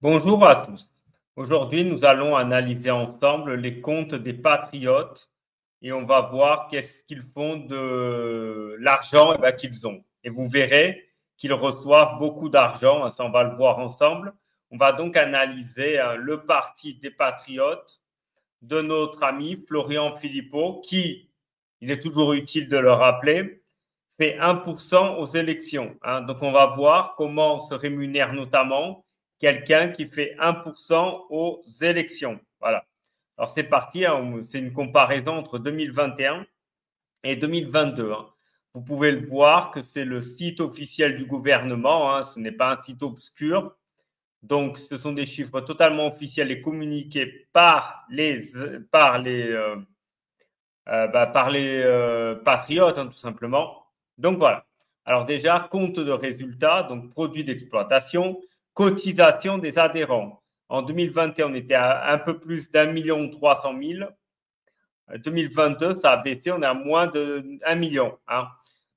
Bonjour à tous. Aujourd'hui, nous allons analyser ensemble les comptes des patriotes et on va voir qu'est-ce qu'ils font de l'argent qu'ils ont. Et vous verrez qu'ils reçoivent beaucoup d'argent, hein, ça on va le voir ensemble. On va donc analyser le parti des patriotes de notre ami Florian Philippot, qui, il est toujours utile de le rappeler, fait 1% aux élections, hein. Donc, on va voir comment se rémunère notamment quelqu'un qui fait 1% aux élections. Voilà. Alors, c'est parti, hein, c'est une comparaison entre 2021 et 2022. Hein. Vous pouvez le voir que c'est le site officiel du gouvernement, hein, ce n'est pas un site obscur. Donc, ce sont des chiffres totalement officiels et communiqués par les patriotes, hein, tout simplement. Donc, voilà. Alors, déjà, compte de résultats, donc produit d'exploitation, cotisation des adhérents. En 2021, on était à un peu plus d'1 300 000. 2022, ça a baissé, on est à moins de 1 million. Hein.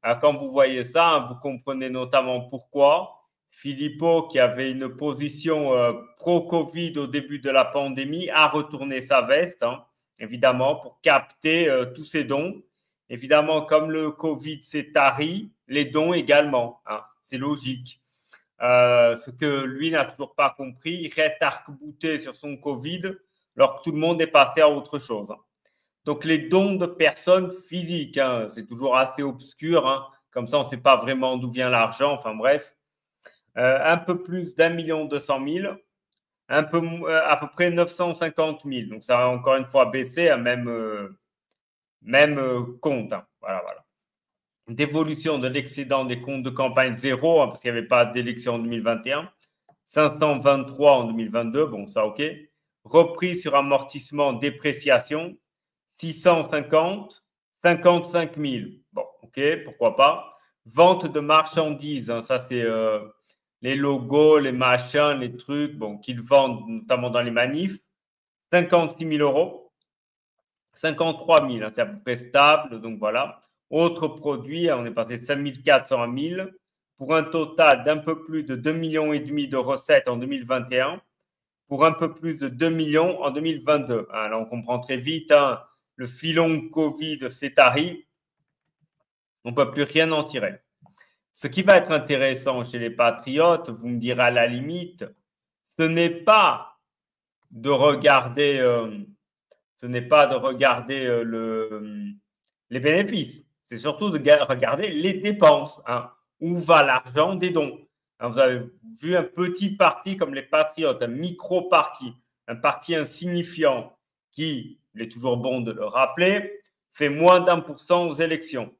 Alors, quand vous voyez ça, hein, vous comprenez notamment pourquoi. Philippot, qui avait une position pro-Covid au début de la pandémie, a retourné sa veste, hein, évidemment, pour capter tous ses dons. Évidemment, comme le Covid s'est tari, les dons également. Hein, c'est logique. Ce que lui n'a toujours pas compris, il reste arc-bouté sur son Covid, alors que tout le monde est passé à autre chose. Hein. Donc, les dons de personnes physiques, hein, c'est toujours assez obscur. Hein, comme ça, on ne sait pas vraiment d'où vient l'argent. Enfin, bref. Un peu plus d'1 200 000, à peu près 950 000. Donc, ça a encore une fois baissé à même compte. Hein. Voilà, voilà. Dévolution de l'excédent des comptes de campagne zéro, hein, parce qu'il n'y avait pas d'élection en 2021. 523 en 2022, bon, ça, ok. Reprise sur amortissement, dépréciation, 650, 55 000. Bon, ok, pourquoi pas. Vente de marchandises, hein, ça c'est les logos, les machins, les trucs, bon, qu'ils vendent notamment dans les manifs. 56 000 euros. 53 000, hein, c'est à peu près stable, donc voilà. Autres produits, on est passé de 5 400 à 1 000 pour un total d'un peu plus de 2,5 millions de recettes en 2021 pour un peu plus de 2 millions en 2022. Alors, on comprend très vite, hein, le filon Covid s'est tari, on ne peut plus rien en tirer. Ce qui va être intéressant chez les patriotes, vous me direz à la limite, ce n'est pas de regarder, les bénéfices, c'est surtout de regarder les dépenses. Hein, où va l'argent des dons? Hein, vous avez vu un petit parti comme les patriotes, un micro-parti, un parti insignifiant qui, il est toujours bon de le rappeler, fait moins d'1% aux élections.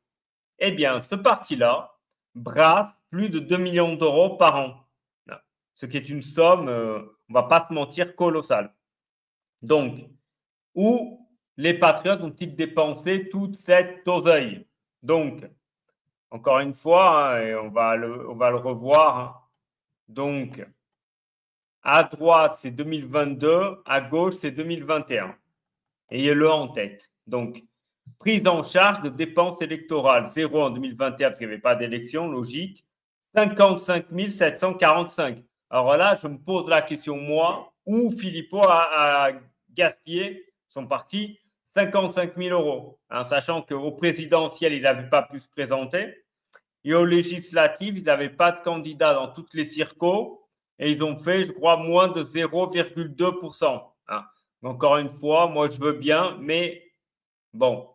Eh bien, ce parti-là brasse plus de 2 millions d'euros par an, ce qui est une somme, on ne va pas se mentir, colossale. Donc, où les patriotes ont-ils dépensé toute cette oseille? Donc, encore une fois, hein, et on va le revoir. Hein. Donc, à droite, c'est 2022, à gauche, c'est 2021. Ayez-le en tête. Donc, prise en charge de dépenses électorales, 0 en 2021 parce qu'il n'y avait pas d'élection, logique. 55 745. Alors là, je me pose la question, moi, où Philippot a gaspillé son parti 55 000 euros, hein, sachant qu'au présidentiel, il n'avait pas pu se présenter. Et aux législatives, ils n'avaient pas de candidat dans toutes les circos et ils ont fait, je crois, moins de 0,2%. Hein. Encore une fois, moi, je veux bien, mais bon,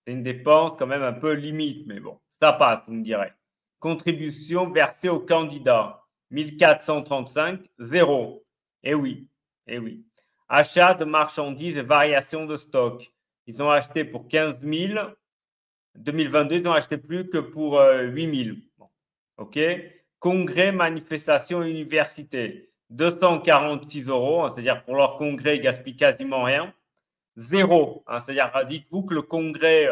c'est une dépense quand même un peu limite, mais bon, ça passe, vous me direz. Contribution versée aux candidats, 1435, 0. Eh oui, eh oui. Achat de marchandises et variation de stock. Ils ont acheté pour 15 000. 2022, ils n'ont acheté plus que pour 8 000. Bon. OK. Congrès, manifestation, université. 246 euros, hein, c'est-à-dire pour leur congrès, ils gaspillent quasiment rien. 0. Hein, c'est-à-dire, dites-vous que le congrès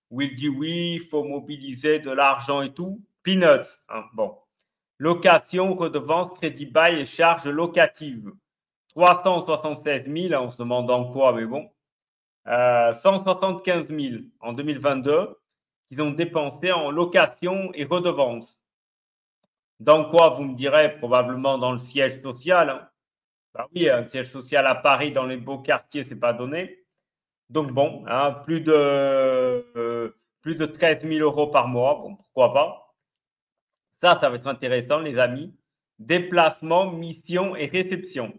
où il dit oui, il faut mobiliser de l'argent et tout, peanuts. Hein, bon. Location, redevance, crédit bail et charges locatives. 376 000, hein, on se demande en quoi, mais bon. 175 000 en 2022 qu'ils ont dépensé en location et redevance. Dans quoi, vous me direz, probablement dans le siège social. Hein. Bah oui, un siège social à Paris dans les beaux quartiers, c'est pas donné. Donc bon, hein, plus de 13 000 euros par mois, bon, pourquoi pas. Ça va être intéressant, les amis. Déplacement, mission et réception.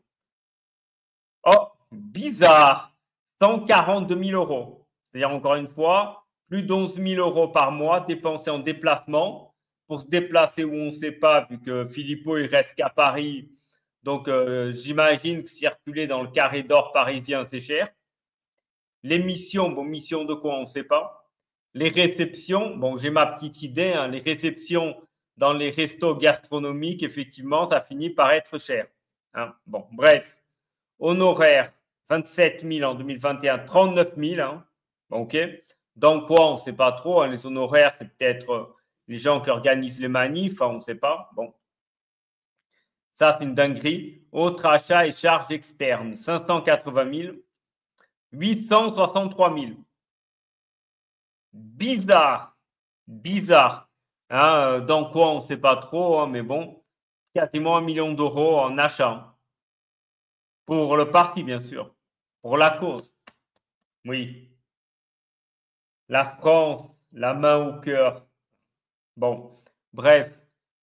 Oh, bizarre, 142 000 euros. C'est-à-dire, encore une fois, plus d'11 000 euros par mois dépensés en déplacement pour se déplacer où on ne sait pas, vu que Philippot, il reste qu'à Paris. Donc, j'imagine que circuler dans le carré d'or parisien, c'est cher. Les missions, bon, mission de quoi, on ne sait pas. Les réceptions, bon, j'ai ma petite idée, hein, les réceptions dans les restos gastronomiques, effectivement, ça finit par être cher. Hein. Bon, bref, honoraires, 27 000 en 2021, 39 000. Hein. OK. Dans quoi, on ne sait pas trop. Hein. Les honoraires, c'est peut-être les gens qui organisent les manifs, hein, on ne sait pas. Bon. Ça, c'est une dinguerie. Autres achats et charges externes, 580 000. 863 000. Bizarre. Bizarre. Hein, dans quoi, on ne sait pas trop, hein, mais bon, quasiment 1 million d'euros en achat. Pour le parti, bien sûr. Pour la cause. Oui. La France, la main au cœur. Bon, bref,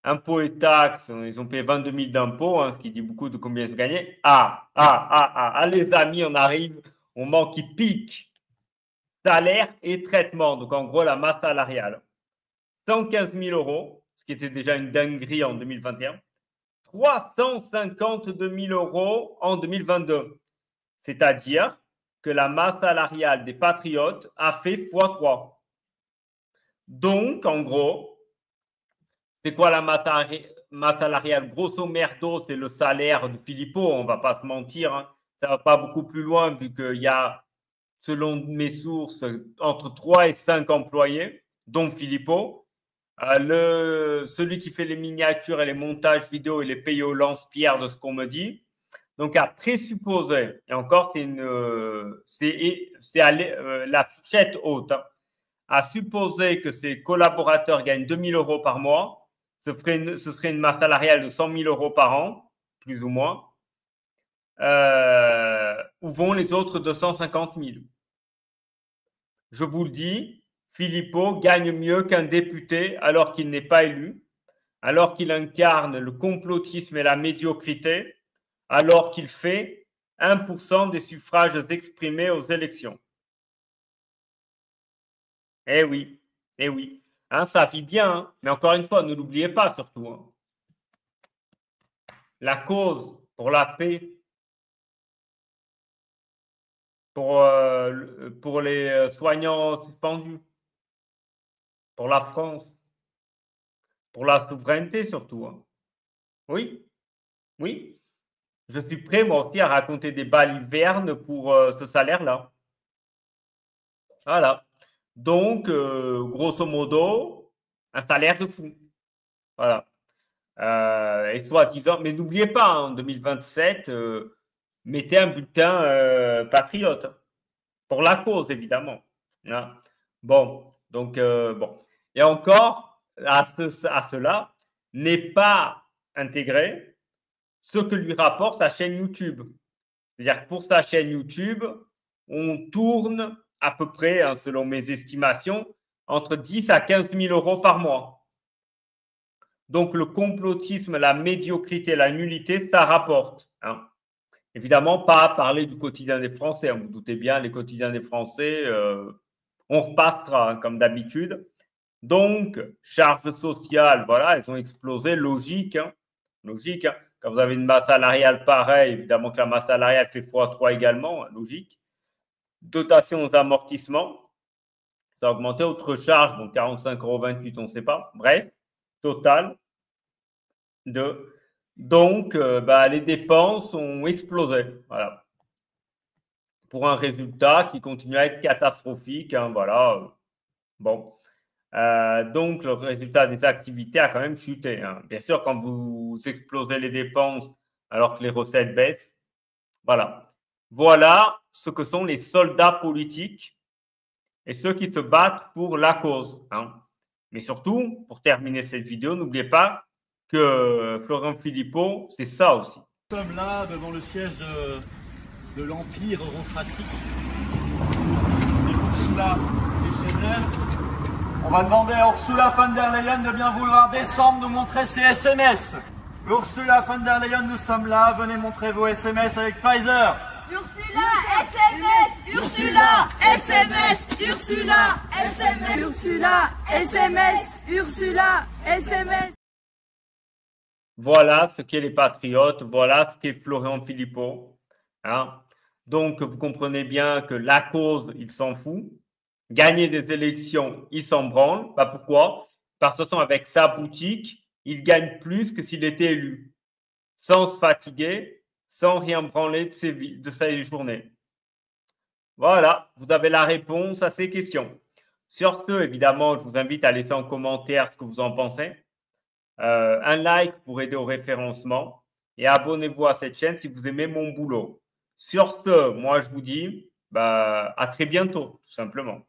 impôts et taxes, ils ont payé 22 000 d'impôts, hein, ce qui dit beaucoup de combien ils ont gagné. Les amis, on arrive au moment qui pique. Salaire et traitement, donc en gros la masse salariale. 115 000 euros, ce qui était déjà une dinguerie en 2021. 352 000 euros en 2022. C'est-à-dire que la masse salariale des patriotes a fait x3. Donc, en gros, c'est quoi la masse salariale? Grosso merdo, c'est le salaire de Philippot, on ne va pas se mentir. Hein. Ça ne va pas beaucoup plus loin vu qu'il y a, selon mes sources, entre 3 et 5 employés, dont Philippot. Celui qui fait les miniatures et les montages vidéo, il est payé au lance-pierre de ce qu'on me dit. Donc, à présupposer, et encore, c'est la fourchette haute, hein, à supposer que ces collaborateurs gagnent 2 000 euros par mois, ce serait une masse salariale de 100 000 euros par an, plus ou moins. Où vont les autres 250 000? Je vous le dis, Philippot gagne mieux qu'un député alors qu'il n'est pas élu, alors qu'il incarne le complotisme et la médiocrité, alors qu'il fait 1% des suffrages exprimés aux élections. Eh oui, eh oui. Hein, ça vit bien, hein, mais encore une fois, ne l'oubliez pas surtout. Hein. La cause pour la paix, pour les soignants suspendus, pour la France, pour la souveraineté surtout. Hein. Oui, oui. Je suis prêt, moi aussi, à raconter des balivernes pour ce salaire-là. Voilà. Donc, grosso modo, un salaire de fou. Voilà. Et soi-disant, mais n'oubliez pas, en 2027, mettez un bulletin patriote. Pour la cause, évidemment. Hein. Bon, donc, bon. Et encore, à cela, n'est pas intégré ce que lui rapporte sa chaîne YouTube. C'est-à-dire que pour sa chaîne YouTube, on tourne à peu près, hein, selon mes estimations, entre 10 à 15 000 euros par mois. Donc, le complotisme, la médiocrité, la nullité, ça rapporte. Hein. Évidemment, pas parler du quotidien des Français. Vous, vous doutez bien, les quotidiens des Français, on repassera, hein, comme d'habitude. Donc, charges sociales, voilà, elles ont explosé, logique. Hein, logique. Hein. Quand vous avez une masse salariale pareille, évidemment que la masse salariale fait x3 également, hein, logique. Dotation aux amortissements, ça a augmenté. Autre charge, donc 45,28 €, on ne sait pas. Bref, total de. Donc, les dépenses ont explosé. Voilà. Pour un résultat qui continue à être catastrophique. Hein, voilà. Bon. Donc, le résultat des activités a quand même chuté. Hein. Bien sûr, quand vous explosez les dépenses alors que les recettes baissent, voilà. Voilà ce que sont les soldats politiques et ceux qui se battent pour la cause. Hein. Mais surtout, pour terminer cette vidéo, n'oubliez pas que Florent Philippot, c'est ça aussi. Nous sommes là devant le siège de l'Empire eurocratique. Et Ursula est chez elle. On va demander à Ursula von der Leyen de bien vouloir descendre nous montrer ses SMS. Ursula von der Leyen, nous sommes là. Venez montrer vos SMS avec Pfizer. Ursula, SMS, Ursula, SMS, Ursula, SMS, Ursula, SMS, Ursula, SMS. Voilà ce qu'est les patriotes, voilà ce qu'est Florian Philippot. Hein. Donc, vous comprenez bien que la cause, il s'en fout. Gagner des élections, il s'en branle. Bah, pourquoi? Parce que avec sa boutique, il gagne plus que s'il était élu. Sans se fatiguer, sans rien branler de sa journée. Voilà, vous avez la réponse à ces questions. Sur ce, évidemment, je vous invite à laisser en commentaire ce que vous en pensez. Un like pour aider au référencement et abonnez-vous à cette chaîne si vous aimez mon boulot. Sur ce, moi, je vous dis à très bientôt, tout simplement.